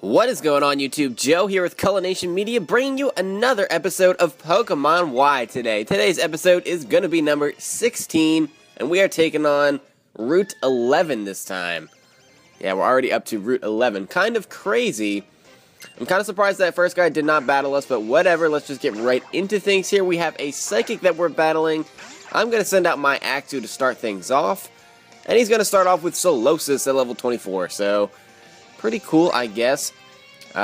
What is going on, YouTube? Joe here with Culination Media, bringing you another episode of Pokemon Y today. Today's episode is going to be number 16, and we are taking on Route 11 this time. Yeah, we're already up to Route 11. Kind of crazy. I'm kind of surprised that first guy did not battle us, but whatever, let's just get right into things here. We have a Psychic that we're battling. I'm going to send out my Axew to start things off, and he's going to start off with Solosis at level 24, so pretty cool, I guess.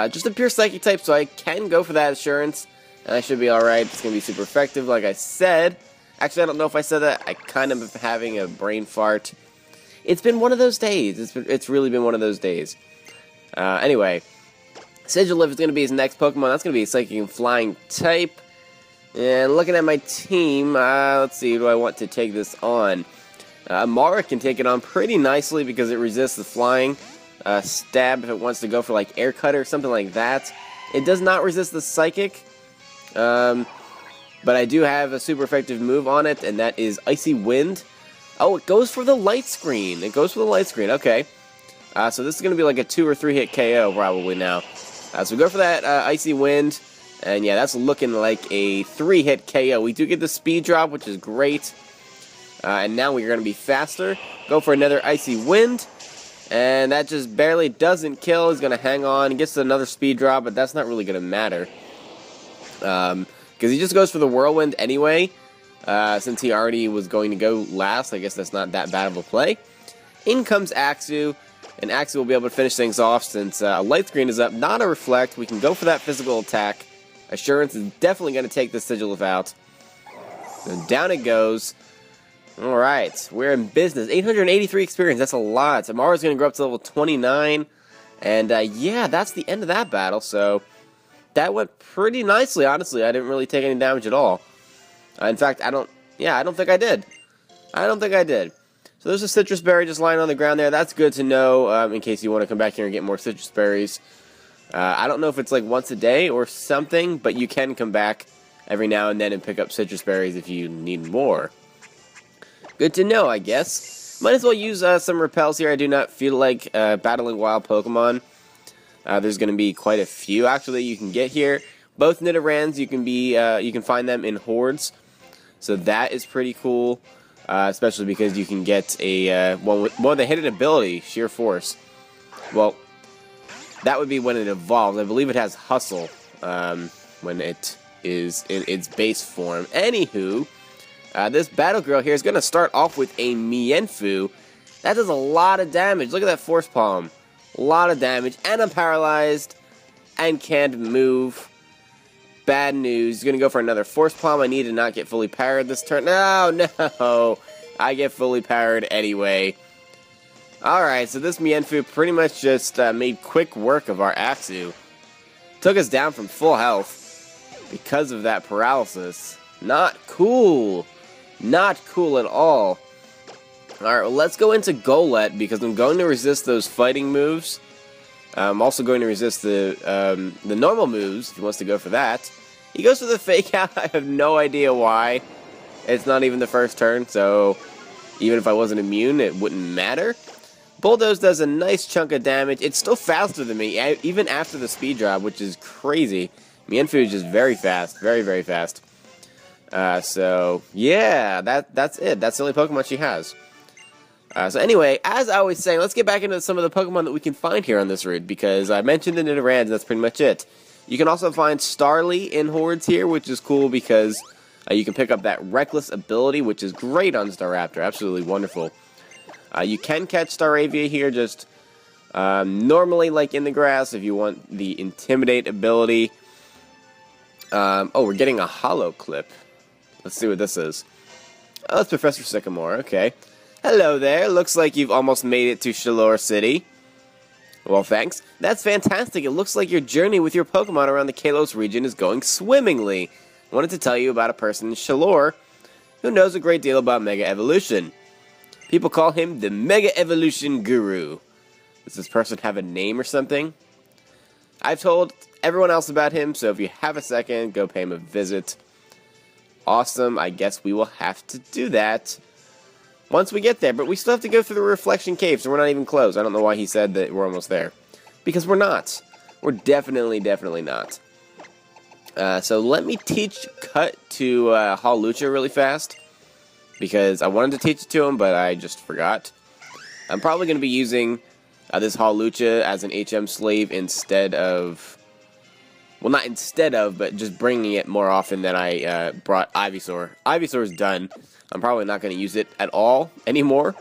Just a pure Psychic type, so I can go for that Assurance, and I should be alright. It's going to be super effective, like I said. Actually, I don't know if I said that. I kind of am having a brain fart. It's been one of those days. It's really been one of those days. Anyway, Sigilyph is going to be his next Pokemon. That's going to be a Psychic and Flying type. And looking at my team, let's see, who do I want to take this on? Amara can take it on pretty nicely because it resists the Flying. Stab if it wants to go for like Air Cutter or something like that. It does not resist the Psychic, but I do have a super effective move on it, and that is Icy Wind. Oh, it goes for the Light Screen. It goes for the Light Screen. Okay, so this is going to be like a 2 or 3 hit KO probably now. So we go for that Icy Wind, and yeah, that's looking like a 3 hit KO. We do get the speed drop, which is great, and now we're going to be faster. Go for another Icy Wind. And that just barely doesn't kill. He's going to hang on. He gets another speed drop, but that's not really going to matter. Because he just goes for the Whirlwind anyway. Since he already was going to go last, I guess that's not that bad of a play. In comes Axew. And Axew will be able to finish things off since Light Screen is up. Not a Reflect. We can go for that physical attack. Assurance is definitely going to take the Sigilyph out. So down it goes. Alright, we're in business. 883 experience, that's a lot. Amara's going to grow up to level 29. And yeah, that's the end of that battle. So that went pretty nicely, honestly. I didn't really take any damage at all. In fact, I don't think I did. So there's a Citrus Berry just lying on the ground there. That's good to know in case you want to come back here and get more Citrus Berries. I don't know if it's like once a day or something, but you can come back every now and then and pick up Citrus Berries if you need more. Good to know, I guess. Might as well use some repels here. I do not feel like battling wild Pokemon. There's going to be quite a few, actually, you can get here. Both Nidorans, you can find them in hordes. So that is pretty cool. Especially because you can get a one with a hidden ability, Sheer Force. Well, that would be when it evolves. I believe it has Hustle when it is in its base form. Anywho, this Battle Girl here is going to start off with a Mienfoo. That does a lot of damage. Look at that Force Palm. A lot of damage. And I'm paralyzed. And can't move. Bad news. He's going to go for another Force Palm. I need to not get fully powered this turn. No. I get fully powered anyway. Alright, so this Mienfoo pretty much just made quick work of our Axew. Took us down from full health because of that paralysis. Not cool. Not cool at all. Alright, well, let's go into Golett because I'm going to resist those fighting moves. I'm also going to resist the normal moves if he wants to go for that. He goes for the Fake Out. I have no idea why. It's not even the first turn, so even if I wasn't immune, it wouldn't matter. Bulldoze does a nice chunk of damage. It's still faster than me, even after the speed drop, which is crazy. Mienfoo is just very fast. Very, very fast. So, yeah, that's it. That's the only Pokemon she has. So anyway, as I was saying, let's get back into some of the Pokemon that we can find here on this route, because I mentioned the Nidorans, and that's pretty much it. You can also find Starly in hordes here, which is cool because you can pick up that Reckless ability, which is great on Staraptor. Absolutely wonderful. You can catch Staravia here, just normally like in the grass if you want the Intimidate ability. Oh, we're getting a Hollow Clip. Let's see what this is. Oh, it's Professor Sycamore. Okay. Hello there. Looks like you've almost made it to Shalour City. Well, thanks. That's fantastic. It looks like your journey with your Pokemon around the Kalos region is going swimmingly. I wanted to tell you about a person in Shalour who knows a great deal about Mega Evolution. People call him the Mega Evolution Guru. Does this person have a name or something? I've told everyone else about him, so if you have a second, go pay him a visit. Awesome. I guess we will have to do that once we get there, but we still have to go through the Reflection Cave, so we're not even close. I don't know why he said that we're almost there. Because we're not. We're definitely not. So let me teach Cut to Hawlucha really fast, because I wanted to teach it to him, but I just forgot. I'm probably going to be using this Hawlucha as an HM slave instead of... Well, not instead of, but just bringing it more often than I brought Ivysaur. Ivysaur's done. I'm probably not going to use it at all anymore.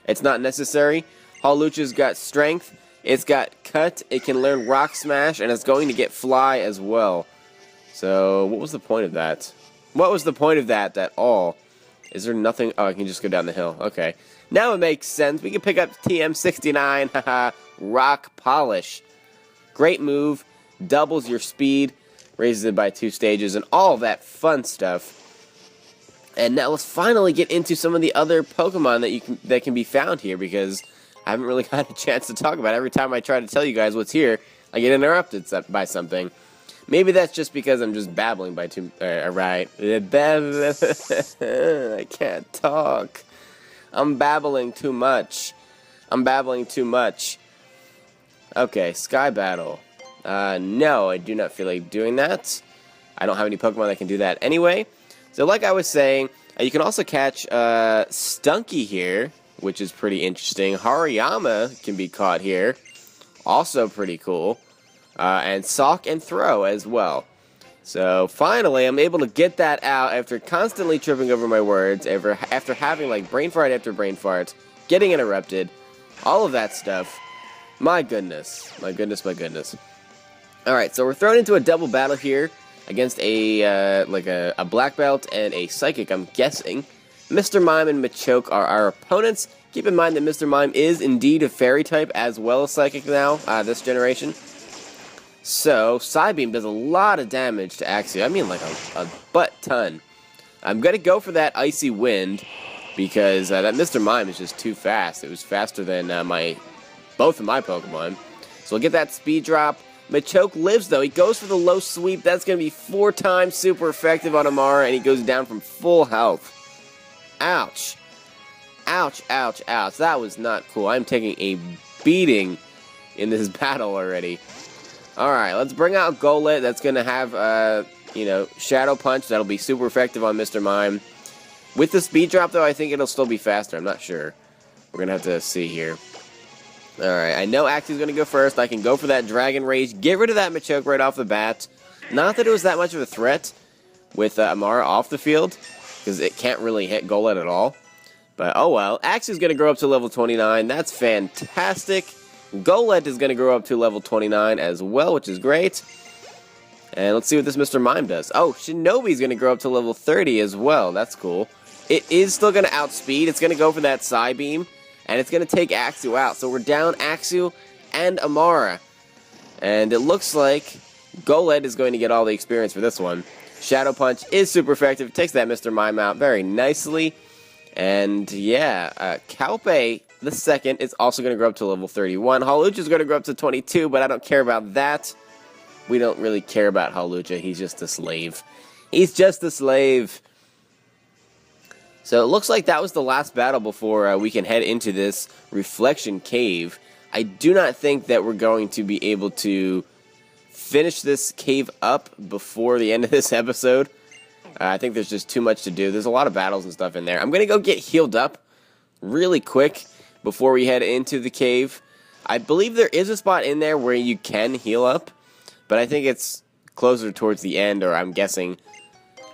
It's not necessary. Hawlucha's got Strength. It's got Cut. It can learn Rock Smash, and it's going to get Fly as well. So, what was the point of that? What was the point of that at all? Is there nothing? Oh, I can just go down the hill. Okay. Now it makes sense. We can pick up TM69. Haha. Rock Polish. Great move. Doubles your speed. Raises it by 2 stages. And all that fun stuff. And now let's finally get into some of the other Pokemon that can be found here, because I haven't really had a chance to talk about it. Every time I try to tell you guys what's here, I get interrupted by something. Maybe that's just because I'm just babbling by too... right. I can't talk. I'm babbling too much. Okay, Sky Battle. No, I do not feel like doing that. I don't have any Pokemon that can do that anyway. So like I was saying, you can also catch Stunky here, which is pretty interesting. Hariyama can be caught here. Also pretty cool. And Sock and Throw as well. So finally, I'm able to get that out after constantly tripping over my words, after having like brain fart after brain fart, getting interrupted, all of that stuff. My goodness. Alright, so we're thrown into a double battle here against a black belt and a psychic, I'm guessing. Mr. Mime and Machoke are our opponents. Keep in mind that Mr. Mime is indeed a fairy type as well as psychic now, this generation. So, Psybeam does a lot of damage to Axew. I mean, like a butt-ton. I'm going to go for that Icy Wind, because that Mr. Mime is just too fast. It was faster than both of my Pokemon. So we'll get that speed drop. Machoke lives, though. He goes for the low sweep. That's going to be 4 times super effective on Amara, and he goes down from full health. Ouch. Ouch. That was not cool. I'm taking a beating in this battle already. Alright, let's bring out Golett. That's going to have, Shadow Punch. That'll be super effective on Mr. Mime. With the speed drop, though, I think it'll still be faster. I'm not sure. We're going to have to see here. Alright, I know Axew's going to go first. I can go for that Dragon Rage. Get rid of that Machoke right off the bat. Not that it was that much of a threat with Amara off the field, because it can't really hit Golett at all. But, oh well. Axew's going to grow up to level 29. That's fantastic. Golett is going to grow up to level 29 as well, which is great. And let's see what this Mr. Mime does. Oh, Shinobi's going to grow up to level 30 as well. That's cool. It is still going to outspeed. It's going to go for that Psybeam. And it's going to take Axew out. So we're down Axew and Amara. And it looks like Golett is going to get all the experience for this one. Shadow Punch is super effective. It takes that Mr. Mime out very nicely. And yeah, Calpe the second is also going to grow up to level 31. Hawlucha is going to grow up to 22, but I don't care about that. We don't really care about Hawlucha. He's just a slave. So it looks like that was the last battle before we can head into this Reflection Cave. I do not think that we're going to be able to finish this cave up before the end of this episode. I think there's just too much to do. There's a lot of battles and stuff in there. I'm going to go get healed up really quick before we head into the cave. I believe there is a spot in there where you can heal up, but I think it's closer towards the end, or I'm guessing.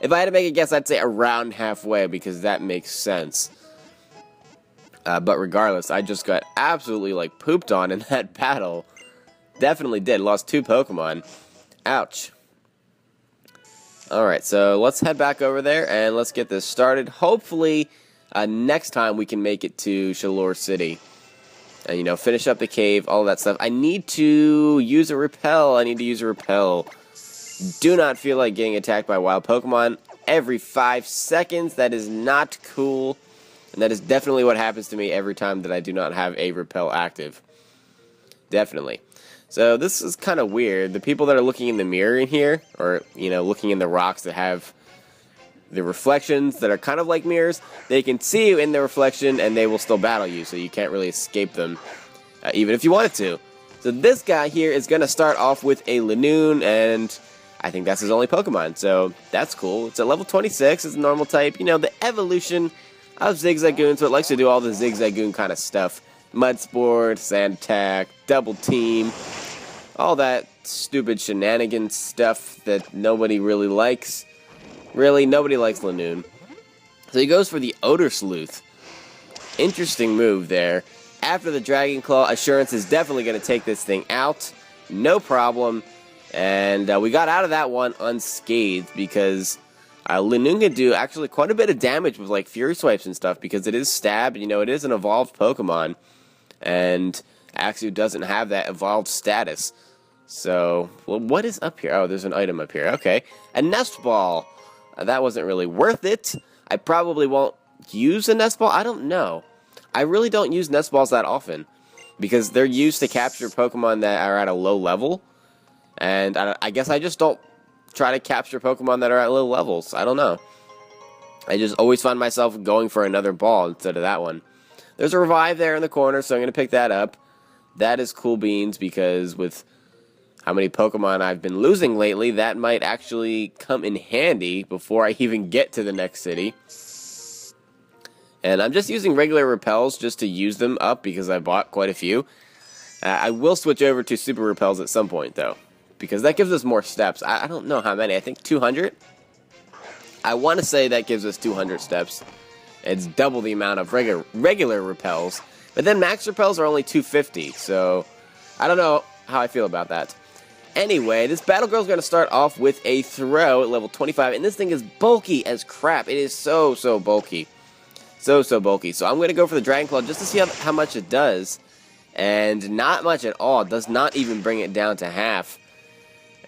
If I had to make a guess, I'd say around halfway, because that makes sense. But regardless, I just got absolutely, like, pooped on in that battle. Definitely did. Lost 2 Pokemon. Ouch. Alright, so let's head back over there, and let's get this started. Hopefully, next time we can make it to Shalour City. And, finish up the cave, all that stuff. I need to use a repel. Do not feel like getting attacked by wild Pokemon every 5 seconds. That is not cool. And that is definitely what happens to me every time that I do not have a repel active. Definitely. So this is kind of weird. The people that are looking in the mirror in here, or, looking in the rocks that have the reflections that are kind of like mirrors, they can see you in the reflection and they will still battle you, so you can't really escape them, even if you wanted to. So this guy here is going to start off with a Lanoon, and I think that's his only Pokemon, so that's cool. It's at level 26, it's a normal type. You know, the evolution of Zigzagoon, so it likes to do all the Zigzagoon kind of stuff. Mud Sport, Sand Attack, Double Team, all that stupid shenanigans stuff that nobody really likes. Really, nobody likes Lanoon. So he goes for the Odor Sleuth. Interesting move there. After the Dragon Claw, Assurance is definitely going to take this thing out. No problem. And we got out of that one unscathed because Lanoon can do actually quite a bit of damage with like Fury Swipes and stuff because it is Stab. You know, it is an evolved Pokemon. And Axew doesn't have that evolved status. So, well, what is up here? Oh, there's an item up here. Okay. A Nest Ball. That wasn't really worth it. I probably won't use a Nest Ball. I don't know. I really don't use Nest Balls that often because they're used to capture Pokemon that are at a low level, and I guess I just don't try to capture Pokemon that are at low levels. I don't know. I just always find myself going for another ball instead of that one. There's a Revive there in the corner, so I'm going to pick that up. That is cool beans because with how many Pokemon I've been losing lately, that might actually come in handy before I even get to the next city. And I'm just using regular repels just to use them up because I bought quite a few. I will switch over to super repels at some point though, because that gives us more steps. I don't know how many, I think 200? I want to say that gives us 200 steps. It's double the amount of regular repels. But then max repels are only 250, so I don't know how I feel about that. Anyway, this Battle Girl is going to start off with a throw at level 25, and this thing is bulky as crap. It is so bulky. So bulky. So I'm going to go for the Dragon Claw just to see how much it does. And not much at all. It does not even bring it down to half.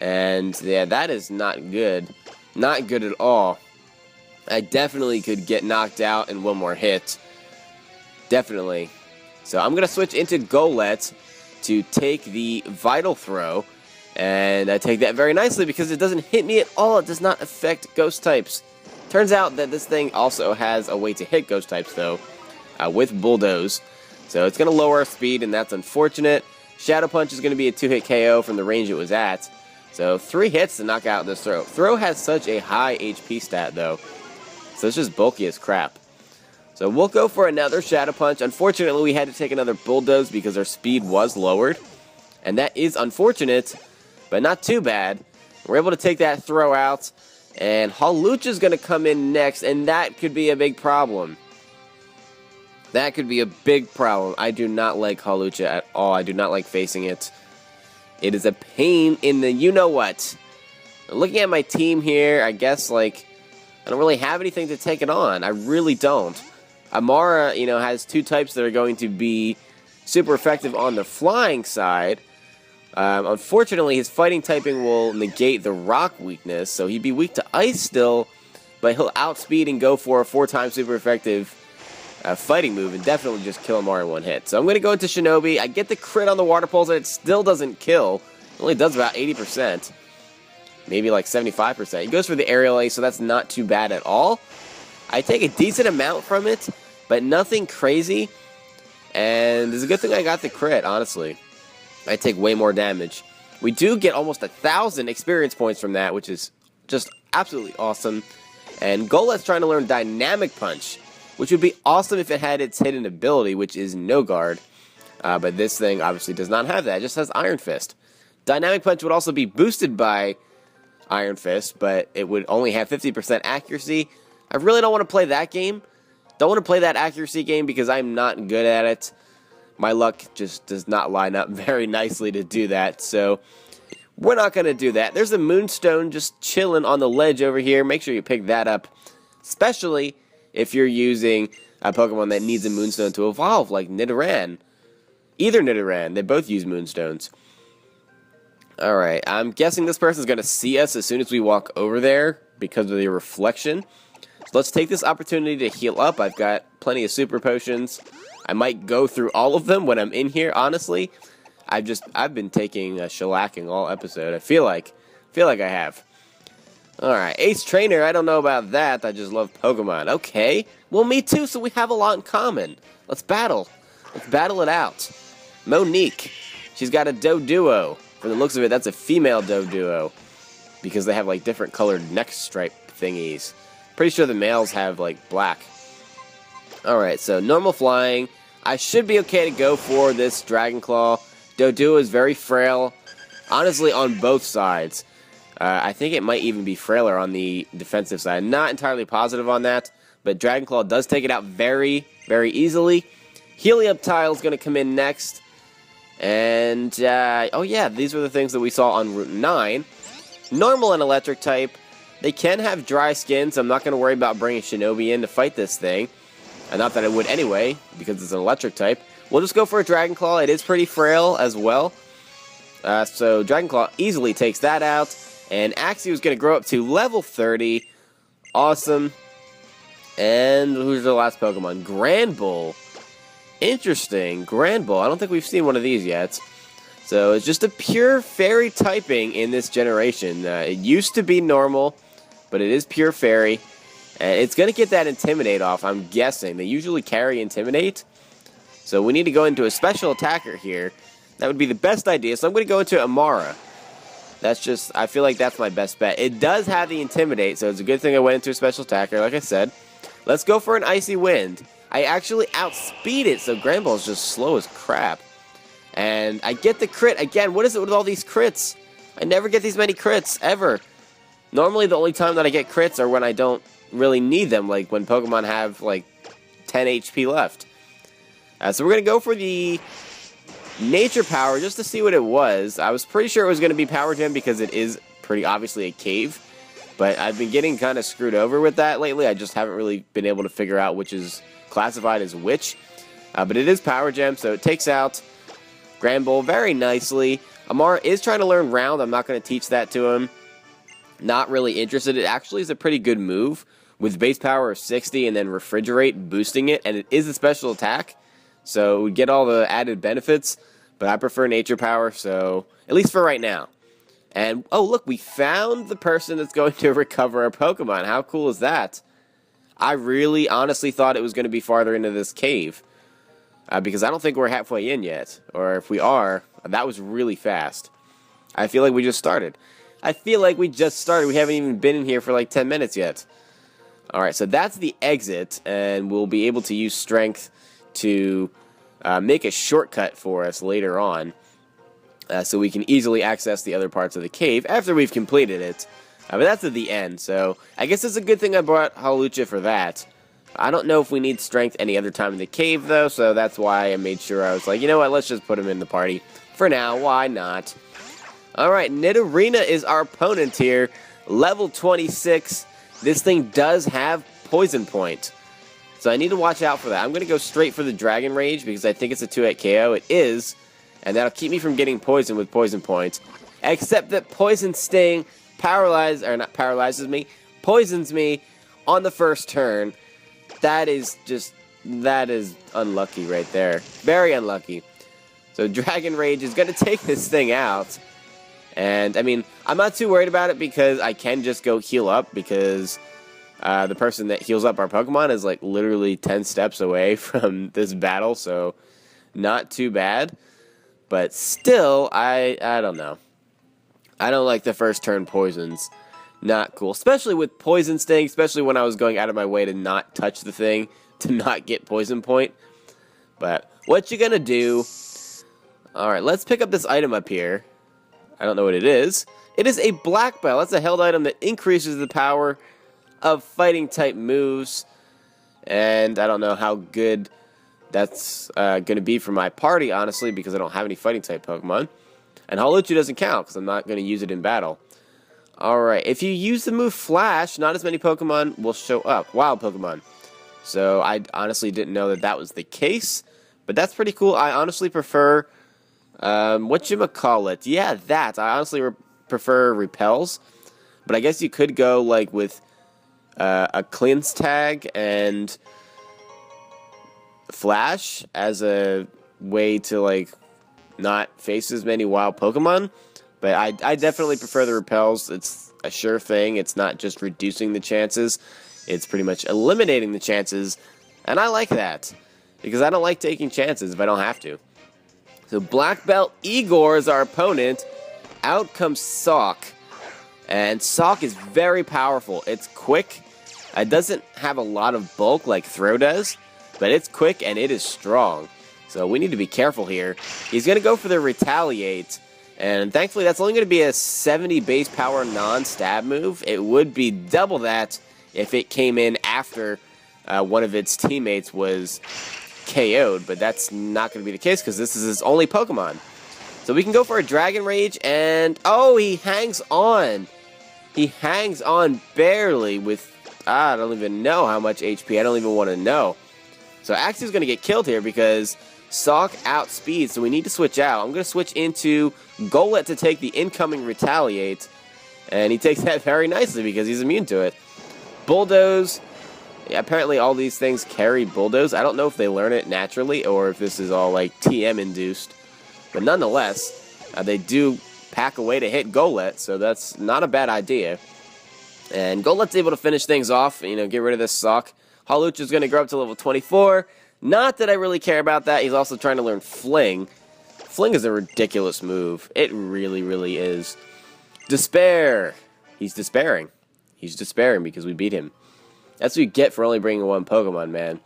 And yeah, that is not good. Not good at all. I definitely could get knocked out in one more hit. Definitely. So I'm going to switch into Golett to take the Vital Throw. And I take that very nicely because it doesn't hit me at all. It does not affect Ghost types. Turns out that this thing also has a way to hit Ghost types, though, with Bulldoze. So it's going to lower our speed, and that's unfortunate. Shadow Punch is going to be a 2-hit KO from the range it was at. So 3 hits to knock out this Throw. Throw has such a high HP stat, though. So it's just bulky as crap. So we'll go for another Shadow Punch. Unfortunately, we had to take another Bulldoze because our speed was lowered. And that is unfortunate, but not too bad. We're able to take that Throw out. And Hawlucha is going to come in next, and that could be a big problem. That could be a big problem. I do not like Hawlucha at all. I do not like facing it. It is a pain in the you-know-what. Looking at my team here, I guess, like, I don't really have anything to take it on. I really don't. Amara, you know, has 2 types that are going to be super effective on the flying side. Unfortunately, his fighting typing will negate the rock weakness, so he'd be weak to ice still, but he'll outspeed and go for a 4-time super effective fighting move and definitely just kill Amara in one hit. So I'm going to go into Shinobi. I get the crit on the Water Pulse, and it still doesn't kill. It only does about 80%. Maybe like 75%. He goes for the Aerial Ace, so that's not too bad at all. I take a decent amount from it, but nothing crazy. And it's a good thing I got the crit, honestly. I take way more damage. We do get almost 1,000 experience points from that, which is just absolutely awesome. And Golett's trying to learn Dynamic Punch, which would be awesome if it had its hidden ability, which is No Guard. But this thing obviously does not have that. It just has Iron Fist. Dynamic Punch would also be boosted by Iron Fist, but it would only have 50% accuracy. I really don't want to play that game. Don't want to play that accuracy game because I'm not good at it. My luck just does not line up very nicely to do that, so we're not going to do that. There's a Moonstone just chilling on the ledge over here. Make sure you pick that up, especially if you're using a Pokemon that needs a Moonstone to evolve, like Nidoran. Either Nidoran. They both use Moonstones. Alright, I'm guessing this person's going to see us as soon as we walk over there because of the reflection. So let's take this opportunity to heal up. I've got plenty of Super Potions. I might go through all of them when I'm in here, honestly. I've been taking a shellacking all episode. I feel like I have. Alright, Ace Trainer, I don't know about that. I just love Pokemon. Okay, well, me too, so we have a lot in common. Let's battle. Let's battle it out. Monique. she's got a Doduo. From the looks of it, that's a female Doduo, because they have like different colored neck stripe thingies. Pretty sure the males have like black. Alright, so normal flying. I should be okay to go for this Dragon Claw. Doduo is very frail, honestly, on both sides. I think it might even be frailer on the defensive side. Not entirely positive on that, but Dragon Claw does take it out very, very easily. Helioptile is going to come in next. And, oh yeah, these were the things that we saw on Route 9. Normal and electric type. They can have dry skin, so I'm not going to worry about bringing Shinobi in to fight this thing. And not that I would anyway, because it's an electric type. We'll just go for a Dragon Claw. It is pretty frail as well. So Dragon Claw easily takes that out. And Axie is going to grow up to level 30. Awesome. And who's the last Pokemon? Granbull. Interesting. Granbull. I don't think we've seen one of these yet. So it's just a pure fairy typing in this generation. It used to be normal, but it is pure fairy. And it's going to get that Intimidate off, I'm guessing. They usually carry Intimidate. So we need to go into a special attacker here. That would be the best idea. So I'm going to go into Amara. That's just, I feel like that's my best bet. It does have the Intimidate, so it's a good thing I went into a special attacker, like I said. Let's go for an Icy Wind. I actually outspeed it, so Granbull is just slow as crap. And I get the crit. Again, what is it with all these crits? I never get these many crits, ever. Normally, the only time that I get crits are when I don't really need them, like when Pokemon have, like, 10 HP left. So we're going to go for the Nature Power just to see what it was. I was pretty sure it was going to be Power Gem because it is pretty obviously a cave. But I've been getting kind of screwed over with that lately. I just haven't really been able to figure out which is classified as which. But it is Power Gem, so it takes out Granbull very nicely. Amara is trying to learn Round. I'm not going to teach that to him. Not really interested. It actually is a pretty good move with base power of 60 and then Refrigerate boosting it. And it is a special attack, so we get all the added benefits. But I prefer Nature Power, so at least for right now. And, oh, look, we found the person that's going to recover our Pokemon. How cool is that? I really honestly thought it was going to be farther into this cave. Because I don't think we're halfway in yet. Or if we are, that was really fast. I feel like we just started. We haven't even been in here for like 10 minutes yet. Alright, so that's the exit. And we'll be able to use Strength to make a shortcut for us later on. So we can easily access the other parts of the cave after we've completed it. But that's at the end, so I guess it's a good thing I brought Hawlucha for that. I don't know if we need Strength any other time in the cave, though, so that's why I made sure I was like, you know what, let's just put him in the party. For now, why not? Alright, Nidorina is our opponent here. Level 26. This thing does have Poison Point. So I need to watch out for that. I'm going to go straight for the Dragon Rage because I think it's a 2-hit KO. It is. And that'll keep me from getting poisoned with Poison Points. Except that Poison Sting poisons me on the first turn. That is unlucky right there. Very unlucky. So Dragon Rage is going to take this thing out. And, I mean, I'm not too worried about it because I can just go heal up because the person that heals up our Pokemon is, like, literally 10 steps away from this battle. So, not too bad. But still, I don't know. I don't like the first turn poisons. Not cool. Especially with Poison Sting. Especially when I was going out of my way to not touch the thing. To not get Poison Point. But what you gonna do? Alright, let's pick up this item up here. I don't know what it is. It is a Black Belt. That's a held item that increases the power of fighting type moves. And I don't know how good that's going to be for my party, honestly, because I don't have any fighting type Pokemon. And Hawlucha doesn't count, because I'm not going to use it in battle. Alright, if you use the move Flash, not as many Pokemon will show up. Wild Pokemon. So I honestly didn't know that was the case. But that's pretty cool. I honestly prefer, whatchamacallit. Yeah, that. I honestly prefer Repels. But I guess you could go, like, with a Cleanse Tag and Flash as a way to, like, not face as many wild Pokemon. But I definitely prefer the Repels. It's a sure thing. It's not just reducing the chances. It's pretty much eliminating the chances. And I like that. Because I don't like taking chances if I don't have to. So Black Belt Igor is our opponent. Out comes Sock. And Sock is very powerful. It's quick. It doesn't have a lot of bulk like Throw does, but it's quick and it is strong. So we need to be careful here. He's going to go for the Retaliate. And thankfully that's only going to be a 70 base power non-stab move. It would be double that if it came in after one of its teammates was KO'd. But that's not going to be the case because this is his only Pokemon. So we can go for a Dragon Rage and... oh, he hangs on. He hangs on barely with... I don't even know how much HP. I don't even want to know. So Axew's going to get killed here because Sock outspeeds, so we need to switch out. I'm going to switch into Golett to take the incoming Retaliate, and he takes that very nicely because he's immune to it. Bulldoze. Yeah, apparently all these things carry Bulldoze. I don't know if they learn it naturally or if this is all like TM induced, but nonetheless, they do pack away to hit Golett, so that's not a bad idea. And Golett's able to finish things off, you know, get rid of this Sock. Hawlucha's going to grow up to level 24. Not that I really care about that. He's also trying to learn Fling. Fling is a ridiculous move. It really, really is. Despair. He's despairing. He's despairing because we beat him. That's what you get for only bringing one Pokemon, man.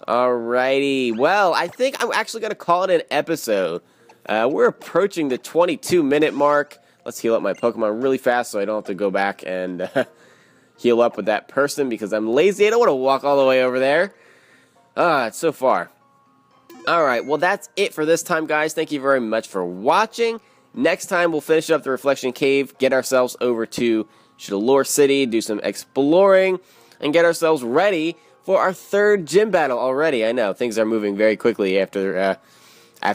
Alrighty. Well, I think I'm actually going to call it an episode. We're approaching the 22-minute mark. Let's heal up my Pokemon really fast so I don't have to go back and heal up with that person because I'm lazy. I don't want to walk all the way over there. It's so far. Alright, well that's it for this time, guys. Thank you very much for watching. Next time we'll finish up the Reflection Cave, get ourselves over to Shalour City, do some exploring, and get ourselves ready for our third gym battle already. I know, things are moving very quickly after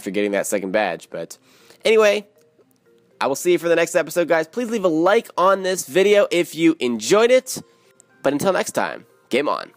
getting that second badge. But anyway, I will see you for the next episode, guys. Please leave a like on this video if you enjoyed it. But until next time, game on.